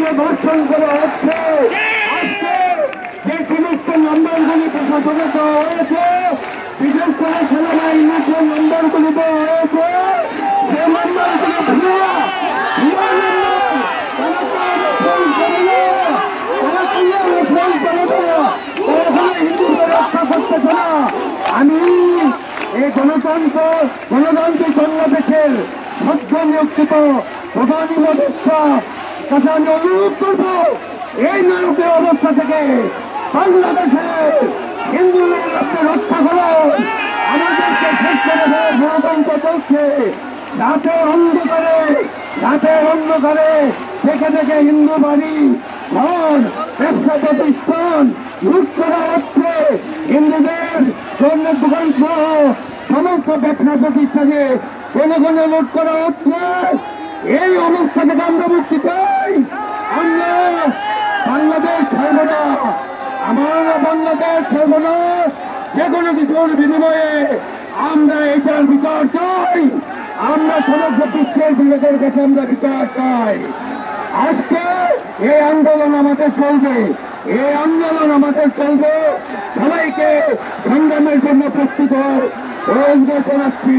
যে ধর্ষণ করা হচ্ছে, আজকে যে সমস্ত নম্বরগুলি প্রশাসনে দেওয়া হয়েছে, বিশেষ করে সেনাবাহিনীকে নম্বরগুলি দেওয়া হয়েছে, সে নম্বরগুলি ভুয়া হিন্দুদের রক্ষা করতেছে না। আমি এই গণতান্ত্রিক বাংলাদেশের সদ্য নিয়োজিত প্রধান উপদেষ্টা কাছে আমি অনুরোধ করব, এই নারকের অবস্থা থেকে বাংলাদেশের হিন্দুদের রক্ষা করো। আমাদেরকে শেষ করে দেওয়ার ষড়যন্ত্র চলছে। রাতের অন্ধকারে থেকে থেকে হিন্দু বাড়ি ঘর ব্যবসা প্রতিষ্ঠান লুট করা হচ্ছে। হিন্দুদের স্বর্ণের দোকান সহ সমস্ত ব্যবসা প্রতিষ্ঠানে কোনে কোনে লুট করা হচ্ছে। এই অবস্থা থেকে আমরা মুক্তি চাই। আমরা বাংলাদেশ ছাড়ব না, আমরা বাংলাদেশ ছাড়ব না। যে কোনো কিছুর বিনিময়ে আমরা এটার বিচার চাই। আমরা সমগ্র বিশ্বের বিবেকের কাছে আমরা বিচার চাই। আজকে এই আন্দোলন আমাদের চলবে, সবাইকে সংগ্রামের জন্য প্রস্তুত হয়ে জানাচ্ছি।